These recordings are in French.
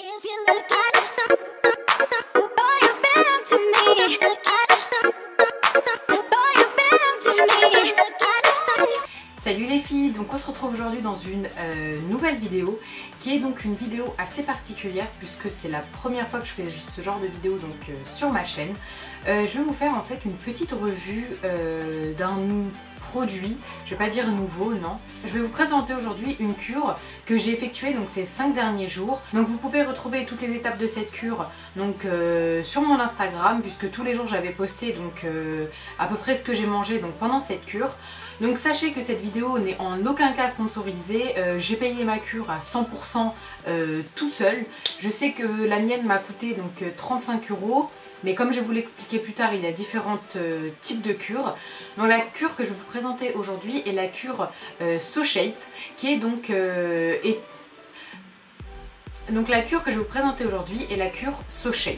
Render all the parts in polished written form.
If you look at boy, you've been to me. Boy, you've been to me. Salut les filles, donc on se retrouve aujourd'hui dans une nouvelle vidéo qui est donc une vidéo assez particulière puisque c'est la première fois que je fais ce genre de vidéo donc sur ma chaîne. Je vais vous faire en fait une petite revue d'un produit, je vais pas dire nouveau, non. Je vais vous présenter aujourd'hui une cure que j'ai effectuée donc ces 5 derniers jours. Donc vous pouvez retrouver toutes les étapes de cette cure donc sur mon Instagram puisque tous les jours j'avais posté donc à peu près ce que j'ai mangé donc pendant cette cure. Donc sachez que cette vidéo n'est en aucun cas sponsorisée, j'ai payé ma cure à 100% toute seule. Je sais que la mienne m'a coûté donc 35 €, mais comme je vais vous l'expliquer plus tard, il y a différents types de cures. Donc la cure que je vais vous présenter aujourd'hui est la cure SoShape, qui est donc... Donc la cure que je vais vous présenter aujourd'hui est la cure SoShape.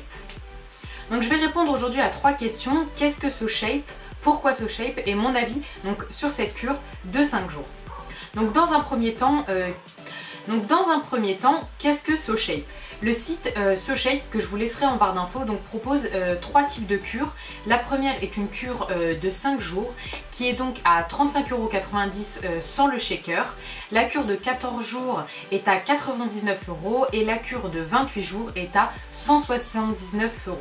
Donc je vais répondre aujourd'hui à 3 questions. Qu'est-ce que SoShape ? Pourquoi SoShape et mon avis donc sur cette cure de 5 jours. Donc dans un premier temps, qu'est-ce que SoShape? Le site SoShape que je vous laisserai en barre d'infos donc propose 3 types de cures. La première est une cure de 5 jours qui est donc à 35,90 € sans le shaker. La cure de 14 jours est à 99 € et la cure de 28 jours est à 179 €.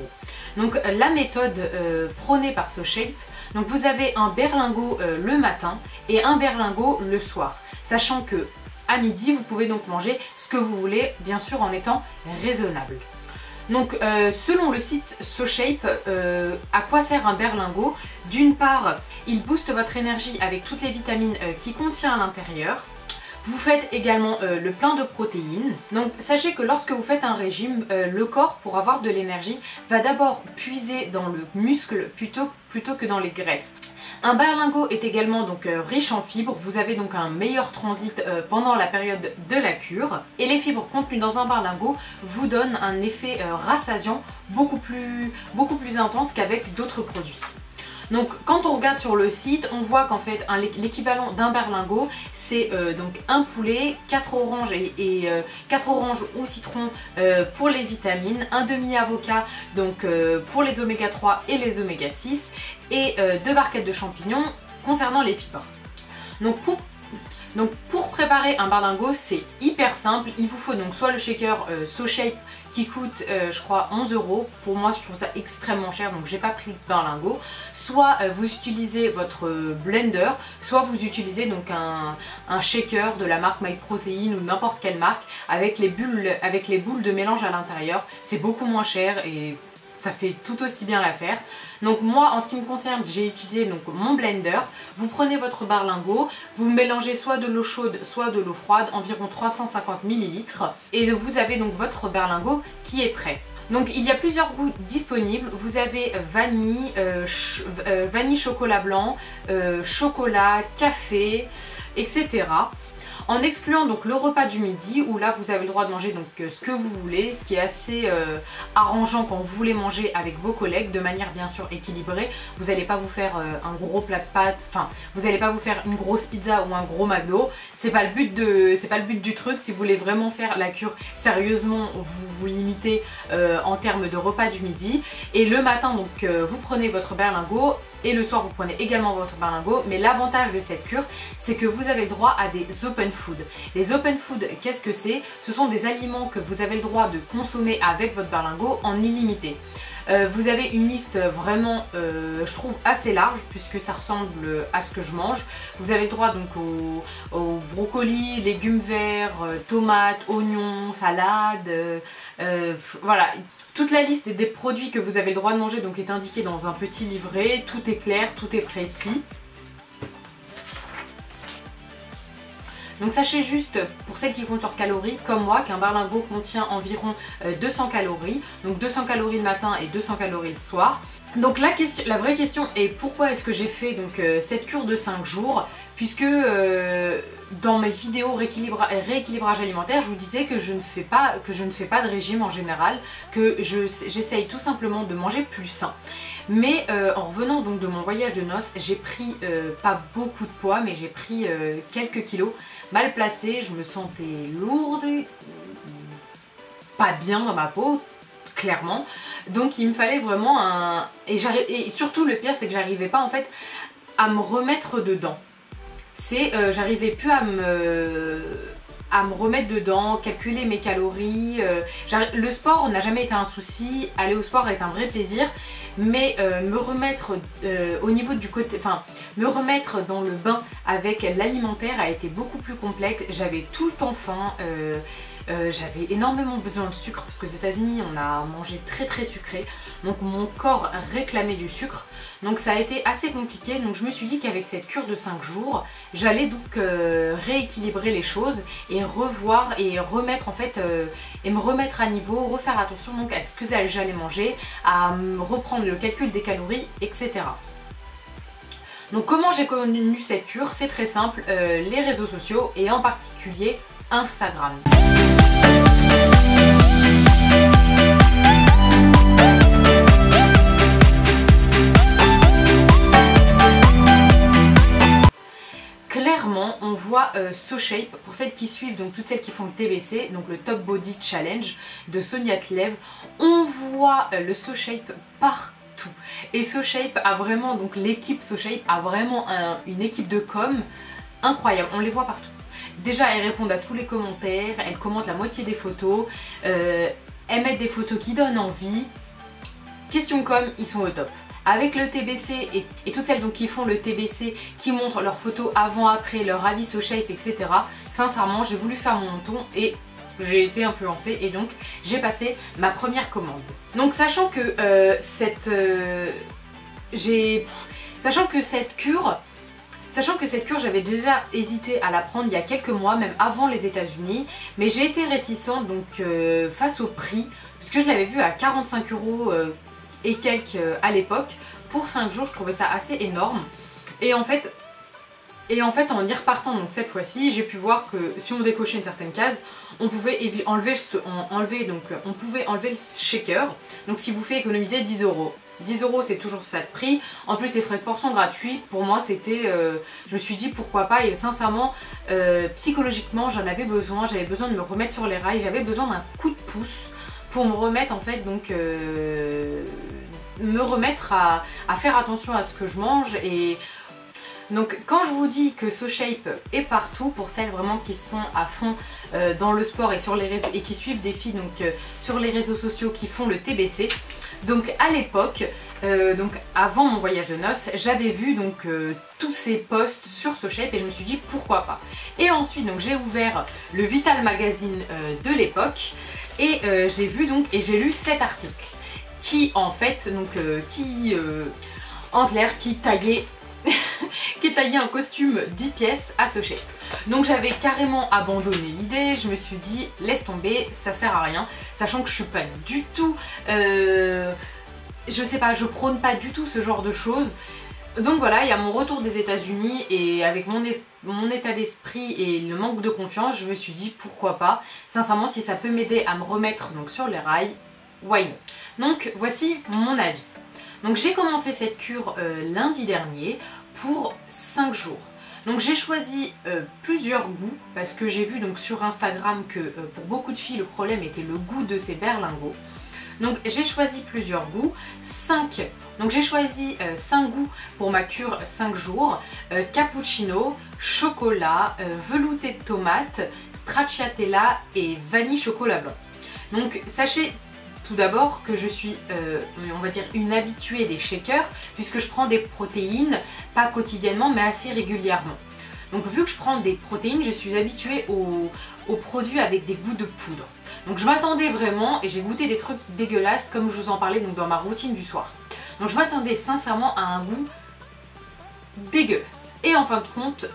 Donc la méthode prônée par SoShape, donc vous avez un berlingot le matin et un berlingot le soir, sachant que à midi vous pouvez donc manger ce que vous voulez, bien sûr en étant raisonnable. Donc selon le site SoShape, à quoi sert un berlingot? D'une part, il booste votre énergie avec toutes les vitamines qu'il contient à l'intérieur. Vous faites également le plein de protéines. Donc sachez que lorsque vous faites un régime, le corps pour avoir de l'énergie va d'abord puiser dans le muscle plutôt que dans les graisses. Un berlingot est également donc riche en fibres, vous avez donc un meilleur transit pendant la période de la cure et les fibres contenues dans un berlingot vous donnent un effet rassasiant beaucoup plus intense qu'avec d'autres produits. Donc quand on regarde sur le site, on voit qu'en fait l'équivalent d'un berlingot c'est donc un poulet, 4 oranges et 4 oranges au citron pour les vitamines, un demi avocat donc pour les oméga 3 et les oméga 6 et 2 barquettes de champignons concernant les fibres. Donc pour préparer un berlingot c'est hyper simple, il vous faut donc soit le shaker SoShape qui coûte je crois 11 €, pour moi je trouve ça extrêmement cher donc j'ai pas pris le berlingot, soit vous utilisez votre blender, soit vous utilisez donc un shaker de la marque MyProtein ou n'importe quelle marque avec les boules de mélange à l'intérieur, c'est beaucoup moins cher et ça fait tout aussi bien l'affaire. Donc moi en ce qui me concerne j'ai utilisé donc mon blender. Vous prenez votre berlingot, vous mélangez soit de l'eau chaude soit de l'eau froide, environ 350 ml et vous avez donc votre berlingot qui est prêt. Donc il y a plusieurs goûts disponibles, vous avez vanille, vanille chocolat blanc, chocolat, café, etc. En excluant donc le repas du midi où là vous avez le droit de manger donc ce que vous voulez, ce qui est assez arrangeant quand vous voulez manger avec vos collègues de manière bien sûr équilibrée. Vous n'allez pas vous faire un gros plat de pâtes, enfin vous n'allez pas vous faire une grosse pizza ou un gros McDo. C'est pas le but du truc. Si vous voulez vraiment faire la cure sérieusement, vous vous limitez en termes de repas du midi. Et le matin donc vous prenez votre berlingot. Et le soir vous prenez également votre berlingot, mais l'avantage de cette cure c'est que vous avez le droit à des open food. Les open food, qu'est-ce que c'est? Ce sont des aliments que vous avez le droit de consommer avec votre berlingot en illimité. Vous avez une liste vraiment je trouve assez large puisque ça ressemble à ce que je mange. Vous avez le droit donc aux brocolis, légumes verts, tomates, oignons, salades, voilà. Toute la liste des produits que vous avez le droit de manger donc est indiquée dans un petit livret, tout est clair, tout est précis. Donc sachez juste, pour celles qui comptent leurs calories, comme moi, qu'un berlingot contient environ 200 calories. Donc 200 calories le matin et 200 calories le soir. Donc la vraie question est pourquoi est-ce que j'ai fait donc, cette cure de 5 jours, puisque dans mes vidéos rééquilibrage alimentaire, je vous disais que je ne fais pas de régime en général, que j'essaye tout simplement de manger plus sain. Mais en revenant donc de mon voyage de noces, j'ai pris pas beaucoup de poids, mais j'ai pris quelques kilos mal placés, je me sentais lourde, pas bien dans ma peau, clairement. Donc il me fallait vraiment un... Et surtout le pire c'est que j'arrivais pas en fait à me remettre dedans. J'arrivais plus à me remettre dedans, calculer mes calories. Le sport n'a jamais été un souci, aller au sport est un vrai plaisir, mais me remettre au niveau du côté, enfin me remettre dans le bain avec l'alimentaire a été beaucoup plus complexe. J'avais tout le temps faim, j'avais énormément besoin de sucre parce qu'aux États-Unis on a mangé très sucré, donc mon corps réclamait du sucre, donc ça a été assez compliqué. Donc je me suis dit qu'avec cette cure de 5 jours j'allais donc rééquilibrer les choses et revoir et remettre en fait et me remettre à niveau, refaire attention donc à ce que j'allais manger, à reprendre le calcul des calories, etc. Donc comment j'ai connu cette cure? C'est très simple, les réseaux sociaux et en particulier Instagram. Clairement on voit SoShape, pour celles qui suivent, donc toutes celles qui font le TBC, donc le Top Body Challenge de Sonia Tlev, on voit le SoShape partout. Et SoShape a vraiment, donc l'équipe SoShape a vraiment une équipe de com incroyable, on les voit partout. Déjà elles répondent à tous les commentaires, elles commentent la moitié des photos, elles mettent des photos qui donnent envie. Question com, ils sont au top. Avec le TBC et toutes celles donc qui font le TBC, qui montrent leurs photos avant, après, leur avis SoShape, etc. Sincèrement j'ai voulu faire mon ton et j'ai été influencée et donc j'ai passé ma première commande. Donc sachant que cette cure, j'avais déjà hésité à la prendre il y a quelques mois, même avant les États-Unis, mais j'ai été réticente donc face au prix, parce que je l'avais vu à 45 € et quelques à l'époque. Pour 5 jours, je trouvais ça assez énorme. Et en fait, en y repartant donc cette fois-ci, j'ai pu voir que si on décochait une certaine case, on pouvait enlever le shaker. Donc ce qui vous fait économiser 10 €. 10 € c'est toujours ça de prix, en plus les frais de port sont gratuits. Pour moi c'était, je me suis dit pourquoi pas, et sincèrement psychologiquement j'avais besoin de me remettre sur les rails, j'avais besoin d'un coup de pouce pour me remettre en fait, donc me remettre à faire attention à ce que je mange. Et donc quand je vous dis que SoShape est partout, pour celles vraiment qui sont à fond dans le sport et sur les réseaux et qui suivent des filles donc sur les réseaux sociaux qui font le TBC, donc à l'époque, donc avant mon voyage de noces, j'avais vu donc tous ces posts sur SoShape et je me suis dit pourquoi pas. Et ensuite donc j'ai ouvert le Vital Magazine de l'époque et j'ai vu donc et j'ai lu cet article qui en fait donc qui taillait qui taillait un costume 10 pièces à SoShape. Donc j'avais carrément abandonné l'idée, je me suis dit laisse tomber, ça sert à rien, sachant que je suis pas du tout, je sais pas, je prône pas du tout ce genre de choses. Donc voilà, il y a mon retour des États-Unis et avec mon état d'esprit et le manque de confiance, je me suis dit pourquoi pas. Sincèrement, si ça peut m'aider à me remettre donc sur les rails, why not. Donc voici mon avis. Donc j'ai commencé cette cure lundi dernier pour 5 jours. Donc j'ai choisi plusieurs goûts parce que j'ai vu donc sur Instagram que pour beaucoup de filles le problème était le goût de ces berlingots. Donc j'ai choisi plusieurs goûts, 5. Donc j'ai choisi 5 goûts pour ma cure 5 jours. Cappuccino, chocolat, velouté de tomate, stracciatella et vanille chocolat blanc. Donc sachez tout d'abord que je suis, on va dire, une habituée des shakers puisque je prends des protéines, pas quotidiennement mais assez régulièrement. Donc vu que je prends des protéines, je suis habituée aux produits avec des goûts de poudre. Donc je m'attendais vraiment, et j'ai goûté des trucs dégueulasses comme je vous en parlais donc dans ma routine du soir. Donc je m'attendais sincèrement à un goût dégueulasse. Et en fin de compte,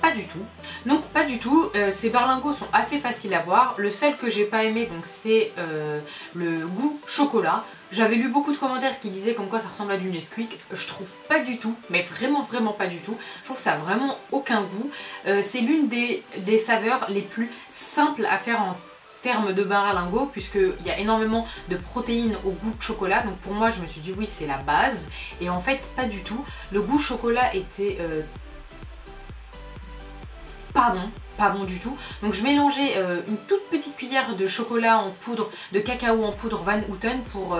pas du tout. Donc pas du tout, ces berlingots sont assez faciles à boire. Le seul que j'ai pas aimé donc c'est le goût chocolat. J'avais lu beaucoup de commentaires qui disaient comme quoi ça ressemble à du Nesquik. Je trouve pas du tout, mais vraiment pas du tout. Je trouve que ça a vraiment aucun goût. C'est l'une des saveurs les plus simples à faire en termes de berlingot puisqu'il y a énormément de protéines au goût de chocolat. Donc pour moi je me suis dit oui c'est la base. Et en fait pas du tout. Le goût chocolat était pas bon du tout. Donc je mélangeais une toute petite cuillère de chocolat en poudre, de cacao en poudre Van Houten pour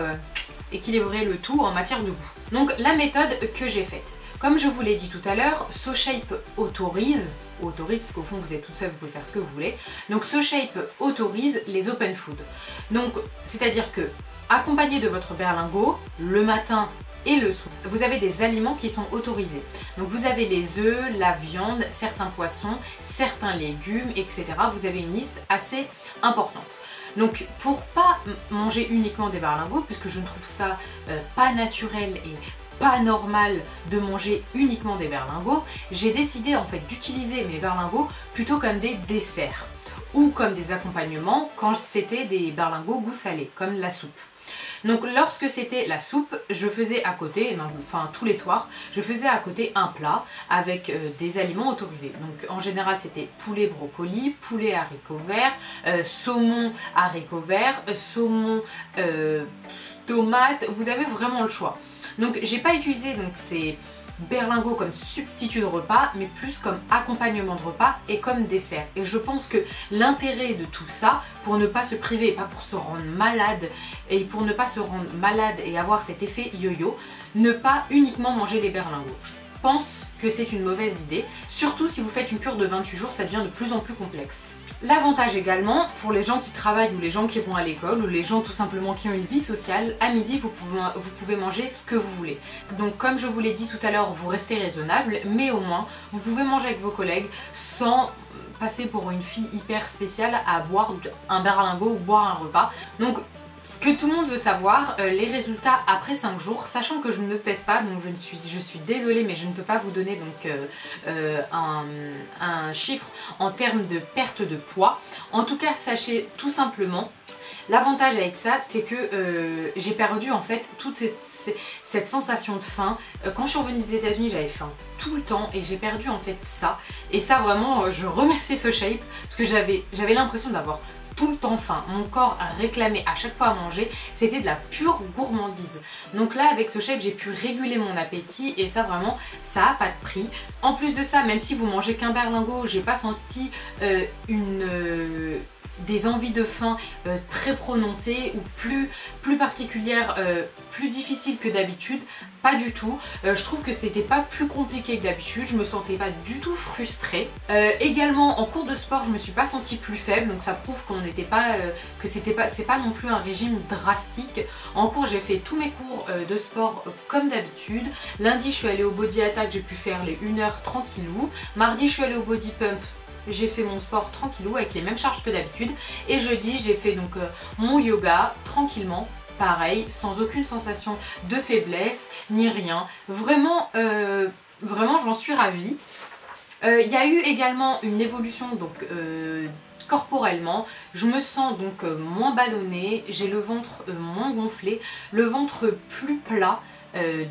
équilibrer le tout en matière de goût. Donc la méthode que j'ai faite. Comme je vous l'ai dit tout à l'heure, SoShape autorise, parce qu'au fond vous êtes toute seule, vous pouvez faire ce que vous voulez. Donc SoShape autorise les open food. Donc c'est-à-dire que accompagné de votre berlingot, le matin et le soir, vous avez des aliments qui sont autorisés. Donc vous avez les œufs, la viande, certains poissons, certains légumes, etc. Vous avez une liste assez importante. Donc pour pas manger uniquement des berlingots, puisque je ne trouve ça pas naturel et pas normal de manger uniquement des berlingots, j'ai décidé en fait d'utiliser mes berlingots plutôt comme des desserts ou comme des accompagnements quand c'était des berlingots goût salé, comme la soupe. Donc lorsque c'était la soupe, je faisais à côté, enfin tous les soirs, je faisais à côté un plat avec des aliments autorisés. Donc en général c'était poulet brocoli, poulet haricots verts, saumon haricots verts, saumon tomate, vous avez vraiment le choix. Donc j'ai pas utilisé donc ces berlingots comme substitut de repas, mais plus comme accompagnement de repas et comme dessert. Et je pense que l'intérêt de tout ça, pour ne pas se priver et pas pour se rendre malade, et avoir cet effet yo-yo, ne pas uniquement manger les berlingots. Je pense que c'est une mauvaise idée, surtout si vous faites une cure de 28 jours, ça devient de plus en plus complexe. L'avantage également, pour les gens qui travaillent ou les gens qui vont à l'école ou les gens tout simplement qui ont une vie sociale, à midi vous pouvez manger ce que vous voulez. Donc comme je vous l'ai dit tout à l'heure, vous restez raisonnable, mais au moins vous pouvez manger avec vos collègues sans passer pour une fille hyper spéciale à boire un berlingot ou boire un repas. Donc ce que tout le monde veut savoir, les résultats après 5 jours, sachant que je ne me pèse pas, donc je suis désolée mais je ne peux pas vous donner donc un chiffre en termes de perte de poids. En tout cas, sachez tout simplement, l'avantage avec ça, c'est que j'ai perdu en fait toute cette sensation de faim. Quand je suis revenue des États-Unis, j'avais faim tout le temps et j'ai perdu en fait ça. Et ça vraiment, je remercie SoShape parce que j'avais l'impression d'avoir tout le temps faim. Mon corps réclamait à chaque fois à manger, c'était de la pure gourmandise. Donc là avec SoShape j'ai pu réguler mon appétit et ça vraiment ça a pas de prix. En plus de ça, même si vous mangez qu'un berlingot, j'ai pas senti des envies de faim très prononcées ou plus particulières, plus difficiles que d'habitude. Pas du tout. Je trouve que c'était pas plus compliqué que d'habitude. Je me sentais pas du tout frustrée. Également en cours de sport, je me suis pas sentie plus faible, donc ça prouve qu'on n'était pas c'est pas non plus un régime drastique. En cours, j'ai fait tous mes cours de sport comme d'habitude. Lundi, je suis allée au Body Attack, j'ai pu faire les 1 heure tranquillou. Mardi, je suis allée au Body Pump. J'ai fait mon sport tranquillou avec les mêmes charges que d'habitude. Et jeudi, j'ai fait donc mon yoga tranquillement. Pareil, sans aucune sensation de faiblesse ni rien. Vraiment, vraiment j'en suis ravie. Il y a eu également une évolution donc corporellement. Je me sens donc moins ballonnée, j'ai le ventre moins gonflé, le ventre plus plat.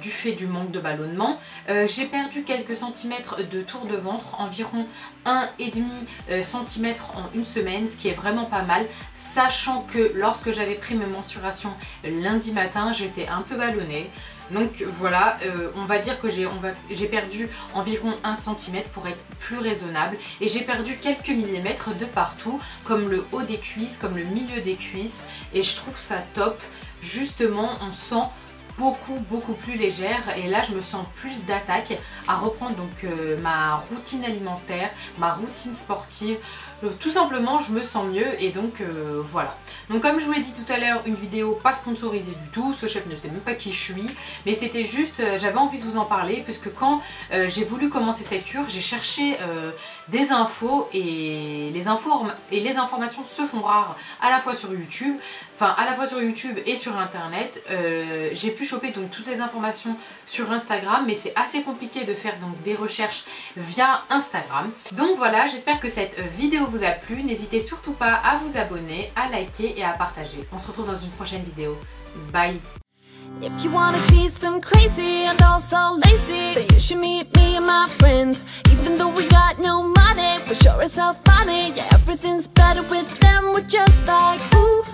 Du fait du manque de ballonnement. J'ai perdu quelques centimètres de tour de ventre, environ 1,5 cm en une semaine, ce qui est vraiment pas mal, sachant que lorsque j'avais pris mes mensurations lundi matin, j'étais un peu ballonnée. Donc voilà, on va dire que j'ai perdu environ 1 cm pour être plus raisonnable. Et j'ai perdu quelques millimètres de partout, comme le haut des cuisses, comme le milieu des cuisses. Et je trouve ça top. Justement, on sent beaucoup plus légère et là je me sens plus d'attaque à reprendre donc ma routine alimentaire, ma routine sportive. Tout simplement je me sens mieux et donc voilà. Donc comme je vous l'ai dit tout à l'heure, une vidéo pas sponsorisée du tout, SoShape ne sait même pas qui je suis, mais c'était juste, j'avais envie de vous en parler puisque quand j'ai voulu commencer cette cure, j'ai cherché des infos et les informations se font rares à la fois sur YouTube, et sur internet. J'ai pu choper donc toutes les informations sur Instagram, mais c'est assez compliqué de faire donc des recherches via Instagram. Donc voilà, j'espère que cette vidéo vous a plu. N'hésitez surtout pas à vous abonner, à liker et à partager. On se retrouve dans une prochaine vidéo. Bye! If you wanna see some crazy and also lazy, then you should meet me and my friends. Even though we got no money, we're sure as hell funny. Yeah, everything's better with them, we're just like, ooh.